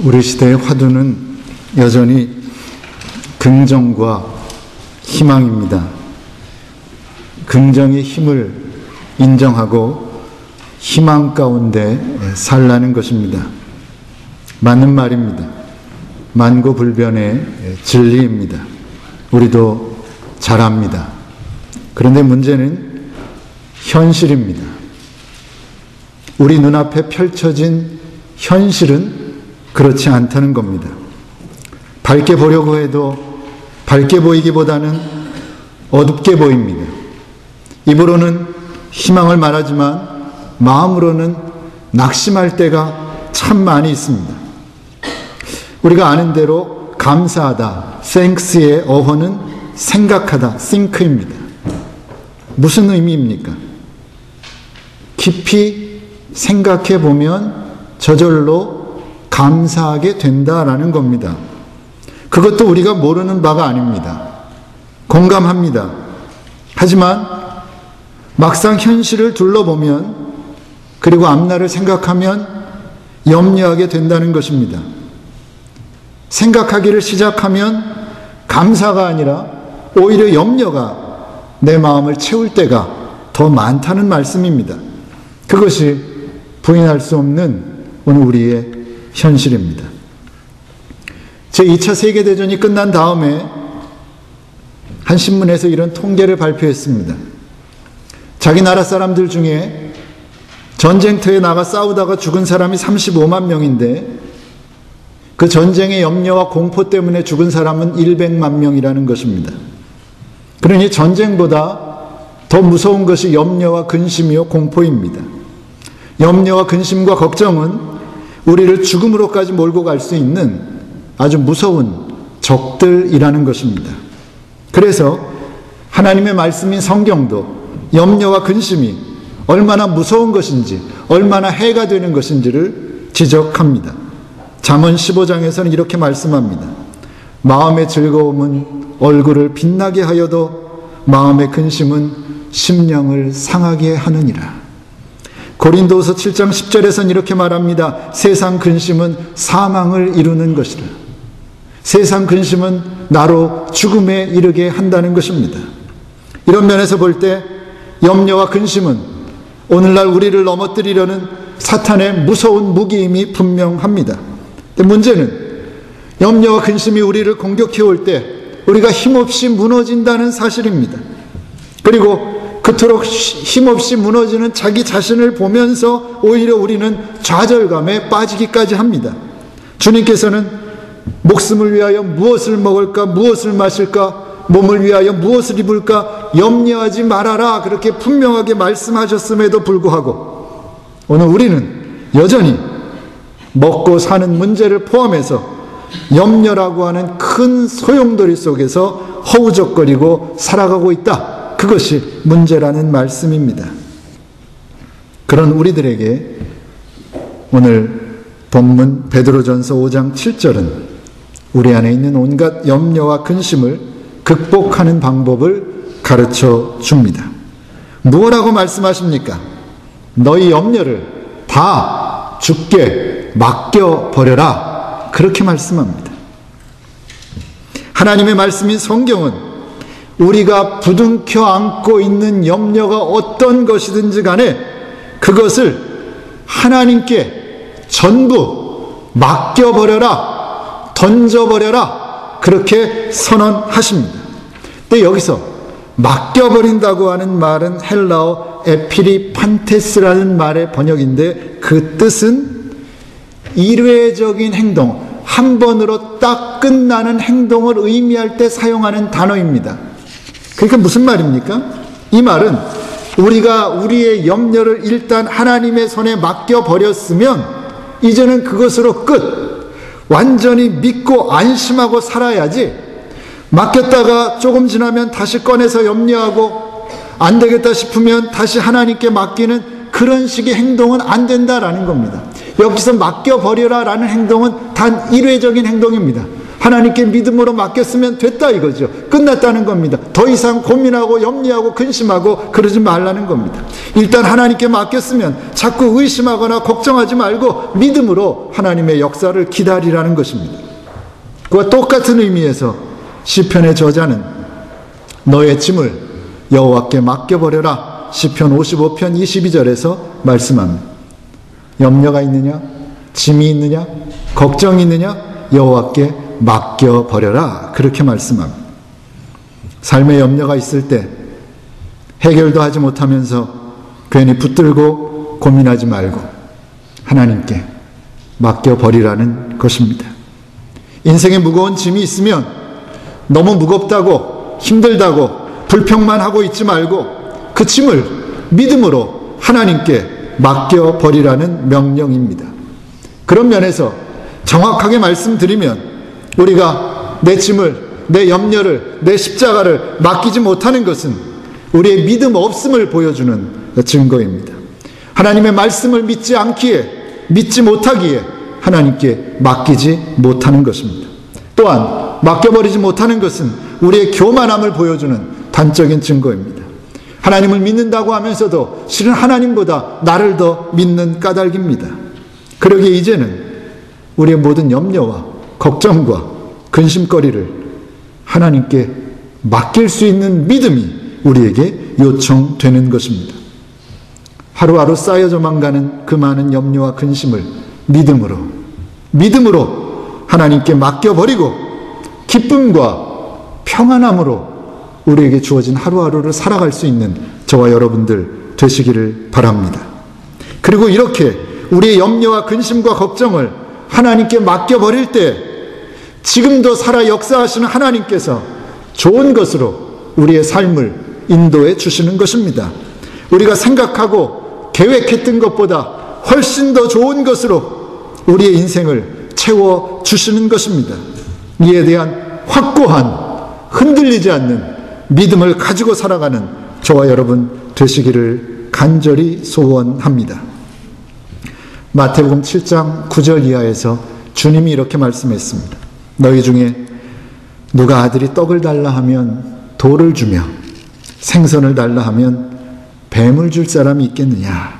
우리 시대의 화두는 여전히 긍정과 희망입니다. 긍정의 힘을 인정하고 희망 가운데 살라는 것입니다. 맞는 말입니다. 만고불변의 진리입니다. 우리도 잘 압니다. 그런데 문제는 현실입니다. 우리 눈앞에 펼쳐진 현실은 그렇지 않다는 겁니다. 밝게 보려고 해도 밝게 보이기보다는 어둡게 보입니다. 입으로는 희망을 말하지만 마음으로는 낙심할 때가 참 많이 있습니다. 우리가 아는 대로 감사하다, thanks의 어원은 생각하다, think입니다. 무슨 의미입니까? 깊이 생각해 보면 저절로 감사하게 된다라는 겁니다. 그것도 우리가 모르는 바가 아닙니다. 공감합니다. 하지만 막상 현실을 둘러보면 그리고 앞날을 생각하면 염려하게 된다는 것입니다. 생각하기를 시작하면 감사가 아니라 오히려 염려가 내 마음을 채울 때가 더 많다는 말씀입니다. 그것이 부인할 수 없는 오늘 우리의 현실입니다. 제2차 세계대전이 끝난 다음에 한 신문에서 이런 통계를 발표했습니다. 자기 나라 사람들 중에 전쟁터에 나가 싸우다가 죽은 사람이 35만 명인데 그 전쟁의 염려와 공포 때문에 죽은 사람은 100만 명이라는 것입니다. 그러니 전쟁보다 더 무서운 것이 염려와 근심이요 공포입니다. 염려와 근심과 걱정은 우리를 죽음으로까지 몰고 갈 수 있는 아주 무서운 적들이라는 것입니다. 그래서 하나님의 말씀인 성경도 염려와 근심이 얼마나 무서운 것인지, 얼마나 해가 되는 것인지를 지적합니다. 잠언 15장에서는 이렇게 말씀합니다. 마음의 즐거움은 얼굴을 빛나게 하여도 마음의 근심은 심령을 상하게 하느니라. 고린도후서 7장 10절에서는 이렇게 말합니다. 세상 근심은 사망을 이루는 것이라. 세상 근심은 나로 죽음에 이르게 한다는 것입니다. 이런 면에서 볼 때 염려와 근심은 오늘날 우리를 넘어뜨리려는 사탄의 무서운 무기임이 분명합니다. 근데 문제는 염려와 근심이 우리를 공격해 올 때 우리가 힘없이 무너진다는 사실입니다. 그리고 그토록 힘없이 무너지는 자기 자신을 보면서 오히려 우리는 좌절감에 빠지기까지 합니다. 주님께서는 목숨을 위하여 무엇을 먹을까, 무엇을 마실까, 몸을 위하여 무엇을 입을까 염려하지 말아라 그렇게 분명하게 말씀하셨음에도 불구하고 오늘 우리는 여전히 먹고 사는 문제를 포함해서 염려라고 하는 큰 소용돌이 속에서 허우적거리고 살아가고 있다. 그것이 문제라는 말씀입니다. 그런 우리들에게 오늘 본문 베드로전서 5장 7절은 우리 안에 있는 온갖 염려와 근심을 극복하는 방법을 가르쳐 줍니다. 무엇라고 말씀하십니까? 너희 염려를 다 주께 맡겨버려라. 그렇게 말씀합니다. 하나님의 말씀인 성경은 우리가 부둥켜 안고 있는 염려가 어떤 것이든지 간에 그것을 하나님께 전부 맡겨버려라, 던져버려라 그렇게 선언하십니다. 근데 여기서 맡겨버린다고 하는 말은 헬라어 에피리판테스라는 말의 번역인데 그 뜻은 일회적인 행동, 한 번으로 딱 끝나는 행동을 의미할 때 사용하는 단어입니다. 그러니까 무슨 말입니까? 이 말은 우리가 우리의 염려를 일단 하나님의 손에 맡겨버렸으면 이제는 그것으로 끝. 완전히 믿고 안심하고 살아야지 맡겼다가 조금 지나면 다시 꺼내서 염려하고 안 되겠다 싶으면 다시 하나님께 맡기는 그런 식의 행동은 안 된다라는 겁니다. 여기서 맡겨버려라 라는 행동은 단 일회적인 행동입니다. 하나님께 믿음으로 맡겼으면 됐다 이거죠. 끝났다는 겁니다. 더 이상 고민하고 염려하고 근심하고 그러지 말라는 겁니다. 일단 하나님께 맡겼으면 자꾸 의심하거나 걱정하지 말고 믿음으로 하나님의 역사를 기다리라는 것입니다. 그와 똑같은 의미에서 시편의 저자는 너의 짐을 여호와께 맡겨버려라, 시편 55편 22절에서 말씀합니다. 염려가 있느냐? 짐이 있느냐? 걱정이 있느냐? 여호와께 맡겨버려라, 그렇게 말씀합니다. 삶에 염려가 있을 때 해결도 하지 못하면서 괜히 붙들고 고민하지 말고 하나님께 맡겨버리라는 것입니다. 인생에 무거운 짐이 있으면 너무 무겁다고 힘들다고 불평만 하고 있지 말고 그 짐을 믿음으로 하나님께 맡겨버리라는 명령입니다. 그런 면에서 정확하게 말씀드리면 우리가 내 짐을, 내 염려를, 내 십자가를 맡기지 못하는 것은 우리의 믿음 없음을 보여주는 증거입니다. 하나님의 말씀을 믿지 않기에, 믿지 못하기에 하나님께 맡기지 못하는 것입니다. 또한 맡겨버리지 못하는 것은 우리의 교만함을 보여주는 단적인 증거입니다. 하나님을 믿는다고 하면서도 실은 하나님보다 나를 더 믿는 까닭입니다. 그러기에 이제는 우리의 모든 염려와 걱정과 근심거리를 하나님께 맡길 수 있는 믿음이 우리에게 요청되는 것입니다. 하루하루 쌓여져만 가는 그 많은 염려와 근심을 믿음으로 하나님께 맡겨버리고 기쁨과 평안함으로 우리에게 주어진 하루하루를 살아갈 수 있는 저와 여러분들 되시기를 바랍니다. 그리고 이렇게 우리의 염려와 근심과 걱정을 하나님께 맡겨버릴 때 지금도 살아 역사하시는 하나님께서 좋은 것으로 우리의 삶을 인도해 주시는 것입니다. 우리가 생각하고 계획했던 것보다 훨씬 더 좋은 것으로 우리의 인생을 채워주시는 것입니다. 이에 대한 확고한 흔들리지 않는 믿음을 가지고 살아가는 저와 여러분 되시기를 간절히 소원합니다. 마태복음 7장 9절 이하에서 주님이 이렇게 말씀했습니다. 너희 중에 누가 아들이 떡을 달라 하면 돌을 주며 생선을 달라 하면 뱀을 줄 사람이 있겠느냐?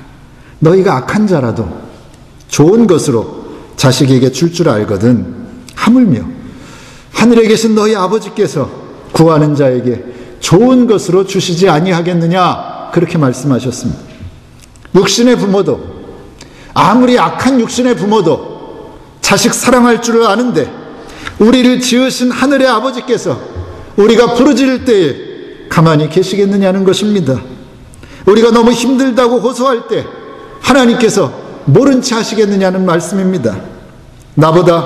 너희가 악한 자라도 좋은 것으로 자식에게 줄 알거든 하물며 하늘에 계신 너희 아버지께서 구하는 자에게 좋은 것으로 주시지 아니하겠느냐? 그렇게 말씀하셨습니다. 육신의 부모도, 아무리 악한 육신의 부모도 자식 사랑할 줄을 아는데 우리를 지으신 하늘의 아버지께서 우리가 부르짖을 때에 가만히 계시겠느냐는 것입니다. 우리가 너무 힘들다고 호소할 때 하나님께서 모른 채 하시겠느냐는 말씀입니다. 나보다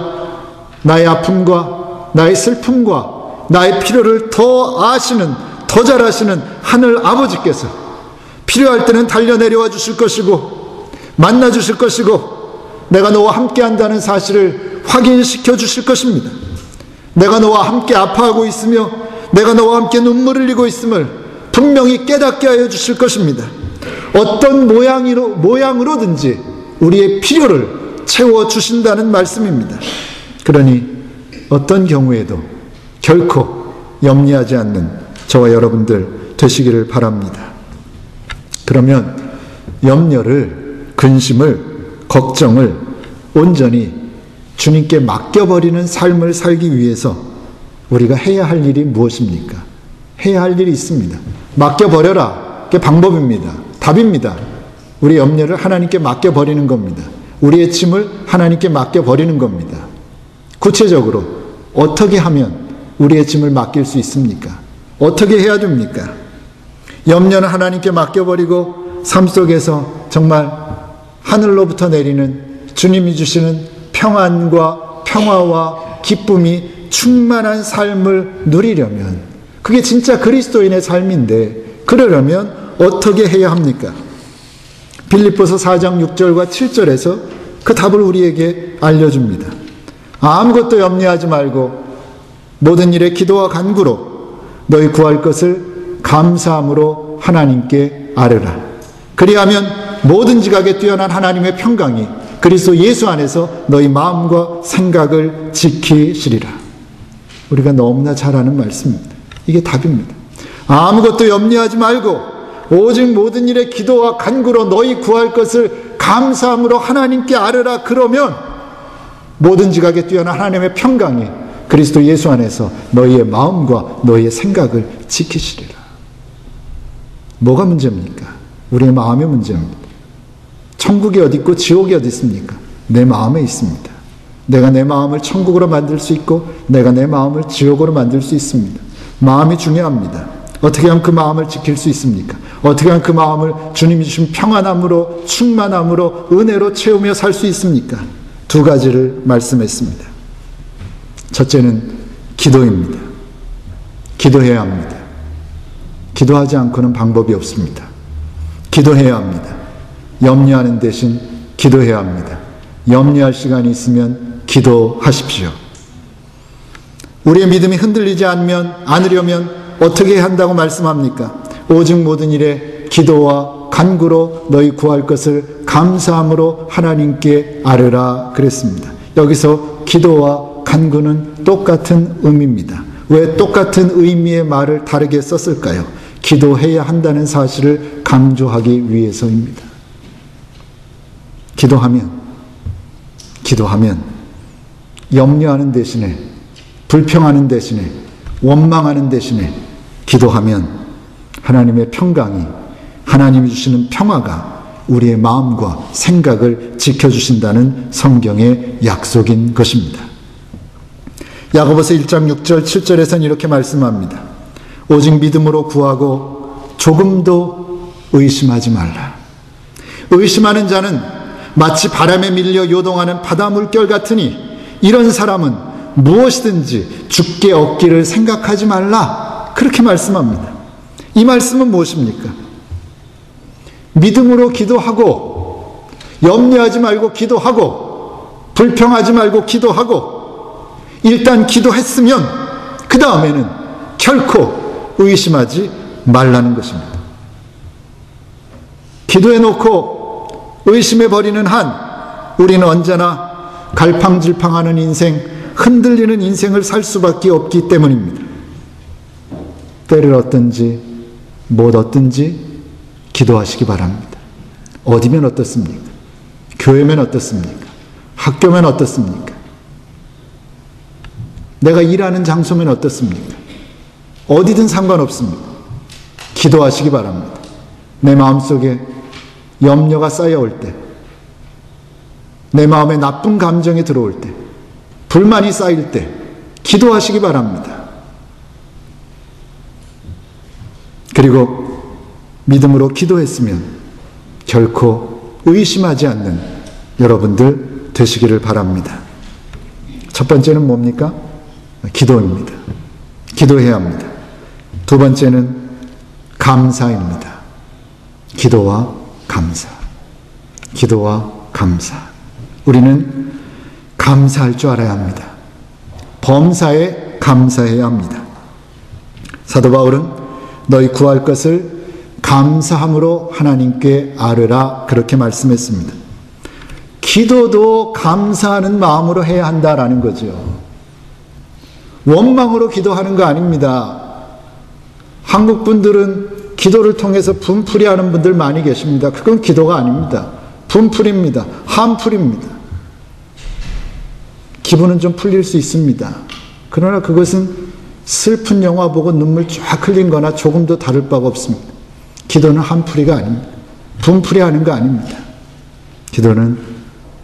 나의 아픔과 나의 슬픔과 나의 필요를 더 아시는, 더 잘 아시는 하늘 아버지께서 필요할 때는 달려 내려와 주실 것이고 만나 주실 것이고 내가 너와 함께 한다는 사실을 확인시켜 주실 것입니다. 내가 너와 함께 아파하고 있으며 내가 너와 함께 눈물을 흘리고 있음을 분명히 깨닫게 하여 주실 것입니다. 어떤 모양으로든지 우리의 필요를 채워주신다는 말씀입니다. 그러니 어떤 경우에도 결코 염려하지 않는 저와 여러분들 되시기를 바랍니다. 그러면 염려를, 근심을, 걱정을 온전히 주님께 맡겨버리는 삶을 살기 위해서 우리가 해야 할 일이 무엇입니까? 해야 할 일이 있습니다. 맡겨버려라. 그게 방법입니다. 답입니다. 우리 염려를 하나님께 맡겨버리는 겁니다. 우리의 짐을 하나님께 맡겨버리는 겁니다. 구체적으로 어떻게 하면 우리의 짐을 맡길 수 있습니까? 어떻게 해야 됩니까? 염려는 하나님께 맡겨버리고 삶 속에서 정말 하늘로부터 내리는 주님이 주시는 평안과 평화와 기쁨이 충만한 삶을 누리려면, 그게 진짜 그리스도인의 삶인데 그러려면 어떻게 해야 합니까? 빌립보서 4장 6절과 7절에서 그 답을 우리에게 알려줍니다. 아무것도 염려하지 말고 모든 일에 기도와 간구로 너희 구할 것을 감사함으로 하나님께 아뢰라. 그리하면 모든 지각에 뛰어난 하나님의 평강이 그리스도 예수 안에서 너희 마음과 생각을 지키시리라. 우리가 너무나 잘 아는 말씀입니다. 이게 답입니다. 아무것도 염려하지 말고 오직 모든 일에 기도와 간구로 너희 구할 것을 감사함으로 하나님께 아뢰라. 그러면 모든 지각에 뛰어난 하나님의 평강이 그리스도 예수 안에서 너희의 마음과 너희의 생각을 지키시리라. 뭐가 문제입니까? 우리의 마음의 문제입니다. 천국이 어디 있고 지옥이 어디 있습니까? 내 마음에 있습니다. 내가 내 마음을 천국으로 만들 수 있고 내가 내 마음을 지옥으로 만들 수 있습니다. 마음이 중요합니다. 어떻게 하면 그 마음을 지킬 수 있습니까? 어떻게 하면 그 마음을 주님이 주신 평안함으로 충만함으로 은혜로 채우며 살 수 있습니까? 두 가지를 말씀했습니다. 첫째는 기도입니다. 기도해야 합니다. 기도하지 않고는 방법이 없습니다. 기도해야 합니다. 염려하는 대신 기도해야 합니다. 염려할 시간이 있으면 기도하십시오. 우리의 믿음이 흔들리지 않으려면 어떻게 해야 한다고 말씀합니까? 오직 모든 일에 기도와 간구로 너희 구할 것을 감사함으로 하나님께 아뢰라 그랬습니다. 여기서 기도와 간구는 똑같은 의미입니다. 왜 똑같은 의미의 말을 다르게 썼을까요? 기도해야 한다는 사실을 강조하기 위해서입니다. 기도하면 염려하는 대신에 불평하는 대신에 원망하는 대신에 기도하면 하나님의 평강이 하나님이 주시는 평화가 우리의 마음과 생각을 지켜주신다는 성경의 약속인 것입니다. 야고보서 1장 6절 7절에서는 이렇게 말씀합니다. 오직 믿음으로 구하고 조금도 의심하지 말라. 의심하는 자는 마치 바람에 밀려 요동하는 바다 물결 같으니 이런 사람은 무엇이든지 주께 얻기를 생각하지 말라. 그렇게 말씀합니다. 이 말씀은 무엇입니까? 믿음으로 기도하고 염려하지 말고 기도하고 불평하지 말고 기도하고 일단 기도했으면 그 다음에는 결코 의심하지 말라는 것입니다. 기도해놓고 의심해버리는 한 우리는 언제나 갈팡질팡하는 인생, 흔들리는 인생을 살 수밖에 없기 때문입니다. 때를 얻든지 못 얻든지 기도하시기 바랍니다. 어디면 어떻습니까? 교회면 어떻습니까? 학교면 어떻습니까? 내가 일하는 장소면 어떻습니까? 어디든 상관없습니다. 기도하시기 바랍니다. 내 마음속에 염려가 쌓여올 때, 내 마음에 나쁜 감정이 들어올 때, 불만이 쌓일 때 기도하시기 바랍니다. 그리고 믿음으로 기도했으면 결코 의심하지 않는 여러분들 되시기를 바랍니다. 첫 번째는 뭡니까? 기도입니다. 기도해야 합니다. 두 번째는 감사입니다. 기도와 감사. 기도와 감사. 우리는 감사할 줄 알아야 합니다. 범사에 감사해야 합니다. 사도 바울은 너희 구할 것을 감사함으로 하나님께 아뢰라 그렇게 말씀했습니다. 기도도 감사하는 마음으로 해야 한다라는 거죠. 원망으로 기도하는 거 아닙니다. 한국 분들은 기도를 통해서 분풀이하는 분들 많이 계십니다. 그건 기도가 아닙니다. 분풀입니다. 한풀입니다. 기분은 좀 풀릴 수 있습니다. 그러나 그것은 슬픈 영화 보고 눈물 쫙 흘린 거나 조금도 다를 바가 없습니다. 기도는 한풀이가 아닙니다. 분풀이하는 거 아닙니다. 기도는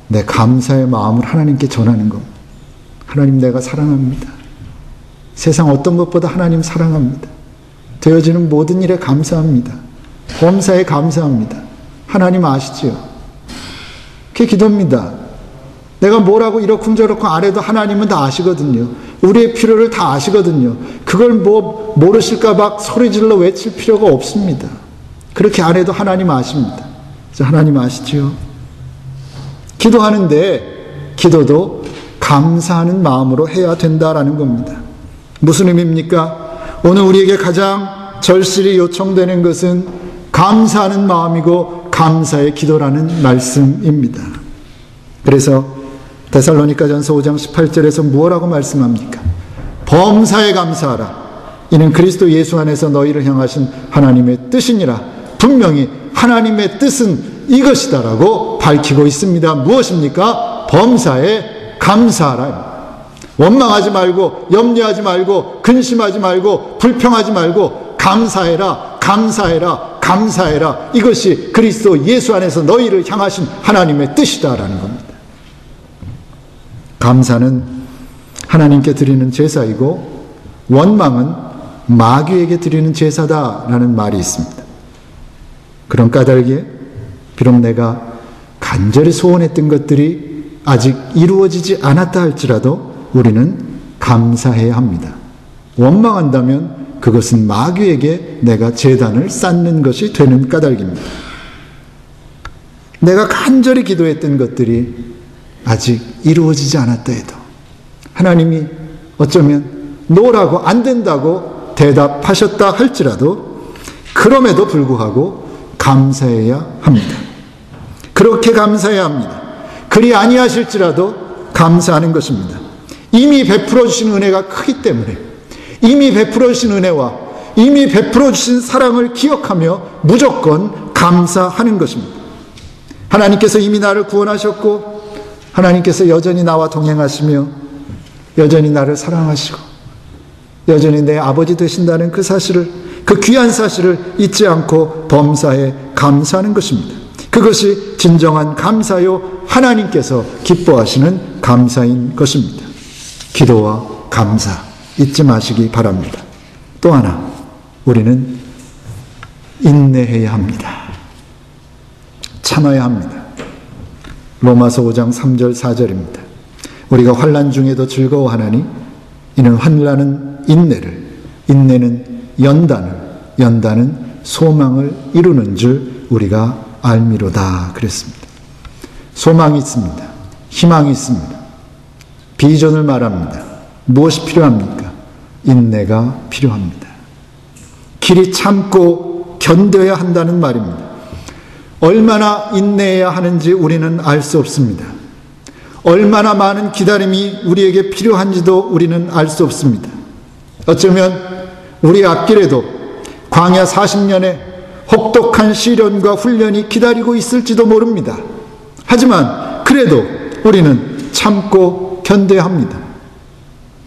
내 감사의 마음을 하나님께 전하는 겁니다. 하나님, 내가 사랑합니다. 세상 어떤 것보다 하나님 사랑합니다. 되어지는 모든 일에 감사합니다. 범사에 감사합니다. 하나님 아시지요? 그게 기도입니다. 내가 뭐라고 이러쿵저러쿵 안 해도 하나님은 다 아시거든요. 우리의 필요를 다 아시거든요. 그걸 모르실까 봐 소리질러 외칠 필요가 없습니다. 그렇게 안 해도 하나님 아십니다. 그래서 하나님 아시지요? 기도하는데 기도도 감사하는 마음으로 해야 된다라는 겁니다. 무슨 의미입니까? 오늘 우리에게 가장 절실히 요청되는 것은 감사하는 마음이고 감사의 기도라는 말씀입니다. 그래서 데살로니가전서 5장 18절에서 무엇라고 말씀합니까? 범사에 감사하라. 이는 그리스도 예수 안에서 너희를 향하신 하나님의 뜻이니라. 분명히 하나님의 뜻은 이것이다라고 밝히고 있습니다. 무엇입니까? 범사에 감사하라. 원망하지 말고, 염려하지 말고, 근심하지 말고, 불평하지 말고, 감사해라, 감사해라, 감사해라. 이것이 그리스도 예수 안에서 너희를 향하신 하나님의 뜻이다라는 겁니다. 감사는 하나님께 드리는 제사이고, 원망은 마귀에게 드리는 제사다라는 말이 있습니다. 그런 까닭에 비록 내가 간절히 소원했던 것들이 아직 이루어지지 않았다 할지라도 우리는 감사해야 합니다. 원망한다면 그것은 마귀에게 내가 제단을 쌓는 것이 되는 까닭입니다. 내가 간절히 기도했던 것들이 아직 이루어지지 않았다 해도 하나님이 어쩌면 노라고 안 된다고 대답하셨다 할지라도 그럼에도 불구하고 감사해야 합니다. 그렇게 감사해야 합니다. 그리 아니하실지라도 감사하는 것입니다. 이미 베풀어 주신 은혜가 크기 때문에 이미 베풀어 주신 은혜와 이미 베풀어 주신 사랑을 기억하며 무조건 감사하는 것입니다. 하나님께서 이미 나를 구원하셨고 하나님께서 여전히 나와 동행하시며 여전히 나를 사랑하시고 여전히 내 아버지 되신다는 그 사실을, 그 귀한 사실을 잊지 않고 범사에 감사하는 것입니다. 그것이 진정한 감사요 하나님께서 기뻐하시는 감사인 것입니다. 기도와 감사 잊지 마시기 바랍니다. 또 하나, 우리는 인내해야 합니다. 참아야 합니다. 로마서 5장 3절 4절입니다. 우리가 환난 중에도 즐거워하나니 이는 환난은 인내를, 인내는 연단을, 연단은 소망을 이루는 줄 우리가 알미로다 그랬습니다. 소망이 있습니다. 희망이 있습니다. 비전을 말합니다. 무엇이 필요합니까? 인내가 필요합니다. 길이 참고 견뎌야 한다는 말입니다. 얼마나 인내해야 하는지 우리는 알 수 없습니다. 얼마나 많은 기다림이 우리에게 필요한지도 우리는 알 수 없습니다. 어쩌면 우리 앞길에도 광야 40년의 혹독한 시련과 훈련이 기다리고 있을지도 모릅니다. 하지만 그래도 우리는 참고 견뎌야 합니다.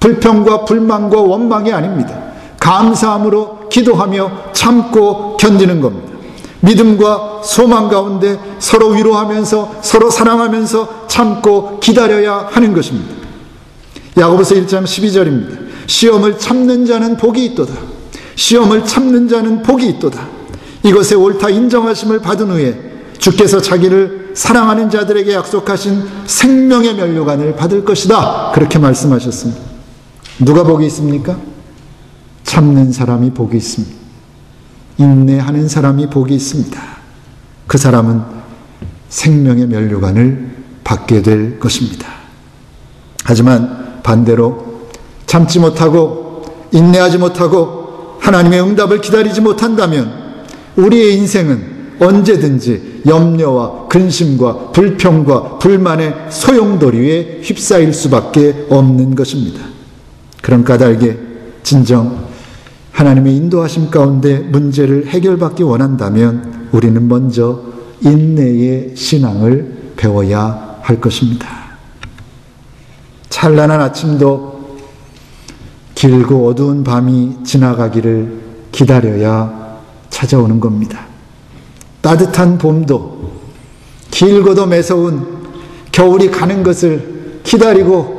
불평과 불만과 원망이 아닙니다. 감사함으로 기도하며 참고 견디는 겁니다. 믿음과 소망 가운데 서로 위로하면서 서로 사랑하면서 참고 기다려야 하는 것입니다. 야고보서 1장 12절입니다. 시험을 참는 자는 복이 있도다. 시험을 참는 자는 복이 있도다. 이것에 옳다 인정하심을 받은 후에 주께서 자기를 사랑하는 자들에게 약속하신 생명의 면류관을 받을 것이다. 그렇게 말씀하셨습니다. 누가 복이 있습니까? 참는 사람이 복이 있습니다. 인내하는 사람이 복이 있습니다. 그 사람은 생명의 면류관을 받게 될 것입니다. 하지만 반대로 참지 못하고 인내하지 못하고 하나님의 응답을 기다리지 못한다면 우리의 인생은 언제든지 염려와 근심과 불평과 불만의 소용돌이에 휩싸일 수밖에 없는 것입니다. 그런 까닭에 진정 하나님의 인도하심 가운데 문제를 해결받기 원한다면 우리는 먼저 인내의 신앙을 배워야 할 것입니다. 찬란한 아침도 길고 어두운 밤이 지나가기를 기다려야 찾아오는 겁니다. 따뜻한 봄도 길고도 매서운 겨울이 가는 것을 기다리고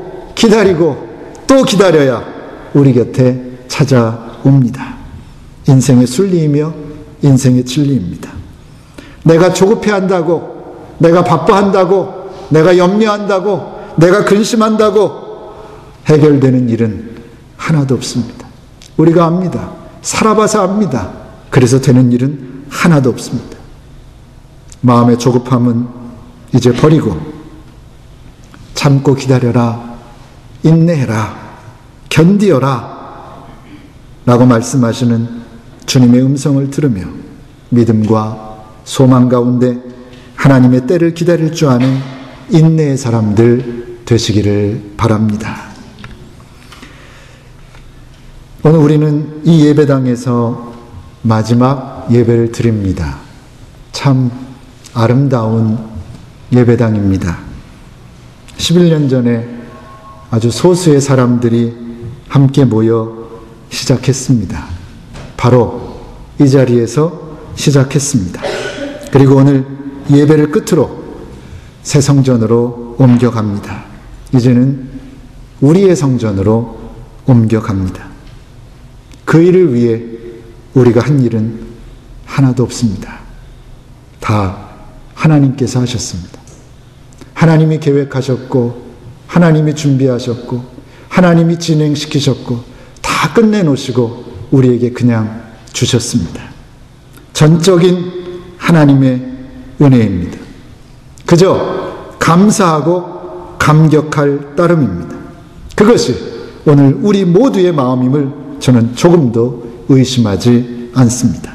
또 기다려야 우리 곁에 찾아옵니다. 인생의 순리이며 인생의 진리입니다. 내가 조급해한다고, 내가 바빠한다고, 내가 염려한다고, 내가 근심한다고 해결되는 일은 하나도 없습니다. 우리가 압니다. 살아봐서 압니다. 그래서 되는 일은 하나도 없습니다. 마음의 조급함은 이제 버리고 참고 기다려라, 인내해라, 견디어라 라고 말씀하시는 주님의 음성을 들으며 믿음과 소망 가운데 하나님의 때를 기다릴 줄 아는 인내의 사람들 되시기를 바랍니다. 오늘 우리는 이 예배당에서 마지막 예배를 드립니다. 참 아름다운 예배당입니다. 11년 전에 아주 소수의 사람들이 함께 모여 시작했습니다. 바로 이 자리에서 시작했습니다. 그리고 오늘 예배를 끝으로 새 성전으로 옮겨갑니다. 이제는 우리의 성전으로 옮겨갑니다. 그 일을 위해 우리가 한 일은 하나도 없습니다. 다 하나님께서 하셨습니다. 하나님이 계획하셨고, 하나님이 준비하셨고, 하나님이 진행시키셨고, 다 끝내놓으시고 우리에게 그냥 주셨습니다. 전적인 하나님의 은혜입니다. 그저 감사하고 감격할 따름입니다. 그것이 오늘 우리 모두의 마음임을 저는 조금도 의심하지 않습니다.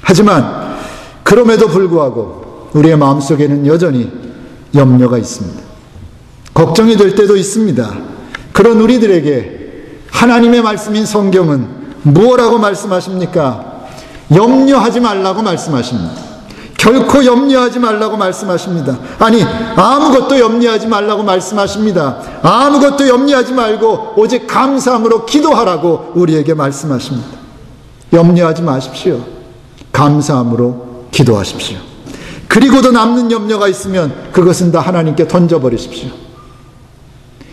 하지만 그럼에도 불구하고 우리의 마음속에는 여전히 염려가 있습니다. 걱정이 될 때도 있습니다. 그런 우리들에게 하나님의 말씀인 성경은 무엇라고 말씀하십니까? 염려하지 말라고 말씀하십니다. 결코 염려하지 말라고 말씀하십니다. 아니, 아무것도 염려하지 말라고 말씀하십니다. 아무것도 염려하지 말고 오직 감사함으로 기도하라고 우리에게 말씀하십니다. 염려하지 마십시오. 감사함으로 기도하십시오. 그리고도 남는 염려가 있으면 그것은 다 하나님께 던져버리십시오.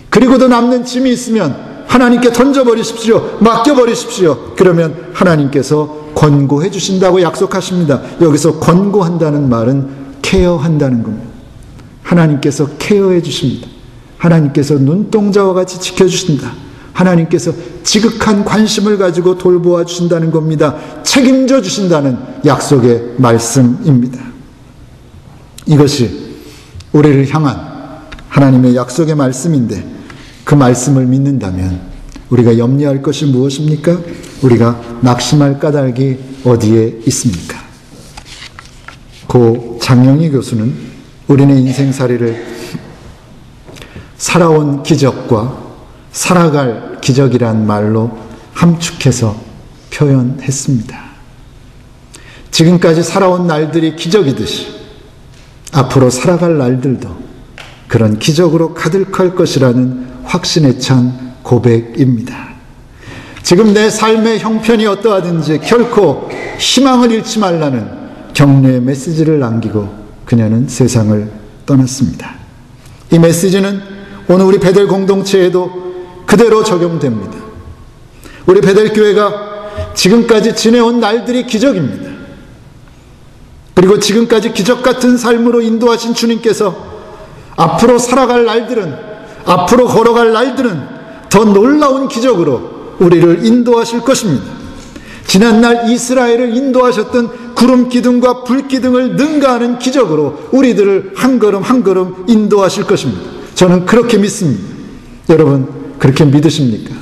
그리고도 남는 짐이 있으면 하나님께 던져버리십시오. 맡겨버리십시오. 그러면 하나님께서 권고해 주신다고 약속하십니다. 여기서 권고한다는 말은 케어한다는 겁니다. 하나님께서 케어해 주십니다. 하나님께서 눈동자와 같이 지켜주신다. 하나님께서 지극한 관심을 가지고 돌보아 주신다는 겁니다. 책임져 주신다는 약속의 말씀입니다. 이것이 우리를 향한 하나님의 약속의 말씀인데, 그 말씀을 믿는다면 우리가 염려할 것이 무엇입니까? 우리가 낙심할 까닭이 어디에 있습니까? 고 장영희 교수는 우리네 인생살이를 살아온 기적과 살아갈 기적이란 말로 함축해서 표현했습니다. 지금까지 살아온 날들이 기적이듯이 앞으로 살아갈 날들도 그런 기적으로 가득할 것이라는 확신에 찬 고백입니다. 지금 내 삶의 형편이 어떠하든지 결코 희망을 잃지 말라는 격려의 메시지를 남기고 그녀는 세상을 떠났습니다. 이 메시지는 오늘 우리 베델 공동체에도 그대로 적용됩니다. 우리 베델교회가 지금까지 지내온 날들이 기적입니다. 그리고 지금까지 기적 같은 삶으로 인도하신 주님께서 앞으로 살아갈 날들은, 앞으로 걸어갈 날들은 더 놀라운 기적으로 우리를 인도하실 것입니다. 지난날 이스라엘을 인도하셨던 구름 기둥과 불 기둥을 능가하는 기적으로 우리들을 한 걸음 한 걸음 인도하실 것입니다. 저는 그렇게 믿습니다. 여러분, 그렇게 믿으십니까?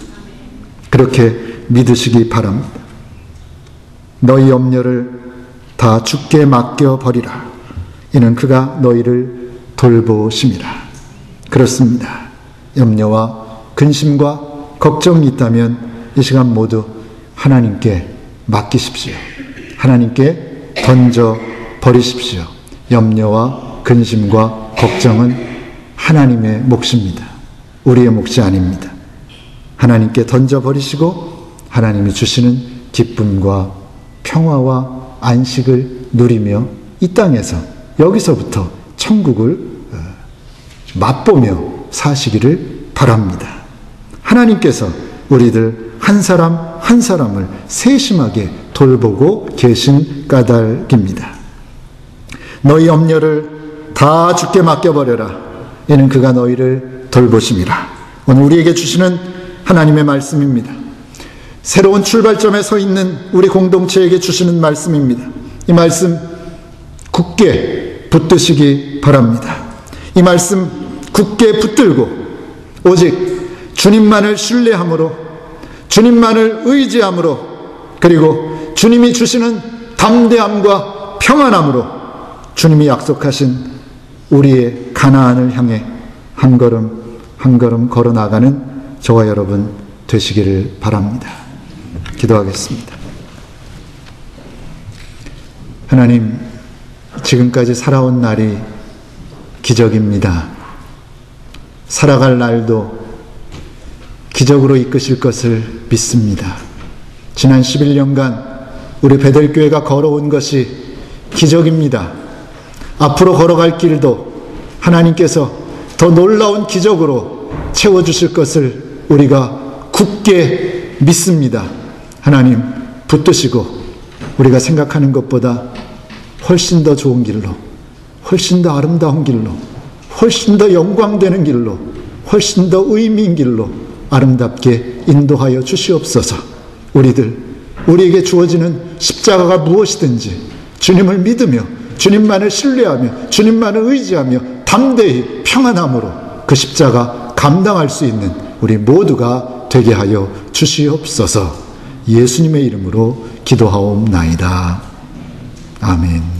그렇게 믿으시기 바랍니다. 너희 염려를 다 주께 맡겨버리라. 이는 그가 너희를 돌보심이라. 그렇습니다. 염려와 근심과 걱정이 있다면 이 시간 모두 하나님께 맡기십시오. 하나님께 던져버리십시오. 염려와 근심과 걱정은 하나님의 몫입니다. 우리의 몫이 아닙니다. 하나님께 던져버리시고 하나님이 주시는 기쁨과 평화와 안식을 누리며 이 땅에서 여기서부터 천국을 맛보며 사시기를 바랍니다. 하나님께서 우리들 한 사람 한 사람을 세심하게 돌보고 계신 까닭입니다. 너희 염려를 다 주께 맡겨버려라. 이는 그가 너희를 돌보심이라. 오늘 우리에게 주시는 하나님의 말씀입니다. 새로운 출발점에 서 있는 우리 공동체에게 주시는 말씀입니다. 이 말씀 굳게 붙드시기 바랍니다. 이 말씀 굳게 붙들고 오직 주님만을 신뢰함으로, 주님만을 의지함으로, 그리고 주님이 주시는 담대함과 평안함으로 주님이 약속하신 우리의 가나안을 향해 한 걸음 한 걸음 걸어나가는 저와 여러분 되시기를 바랍니다. 기도하겠습니다. 하나님, 지금까지 살아온 날이 기적입니다. 살아갈 날도 기적으로 이끄실 것을 믿습니다. 지난 11년간 우리 베델교회가 걸어온 것이 기적입니다. 앞으로 걸어갈 길도 하나님께서 더 놀라운 기적으로 채워주실 것을 우리가 굳게 믿습니다. 하나님, 붙드시고 우리가 생각하는 것보다 훨씬 더 좋은 길로, 훨씬 더 아름다운 길로, 훨씬 더 영광되는 길로, 훨씬 더 의미인 길로 아름답게 인도하여 주시옵소서. 우리에게 주어지는 십자가가 무엇이든지 주님을 믿으며 주님만을 신뢰하며 주님만을 의지하며 담대히 평안함으로 그 십자가 감당할 수 있는 우리 모두가 되게 하여 주시옵소서. 예수님의 이름으로 기도하옵나이다. 아멘.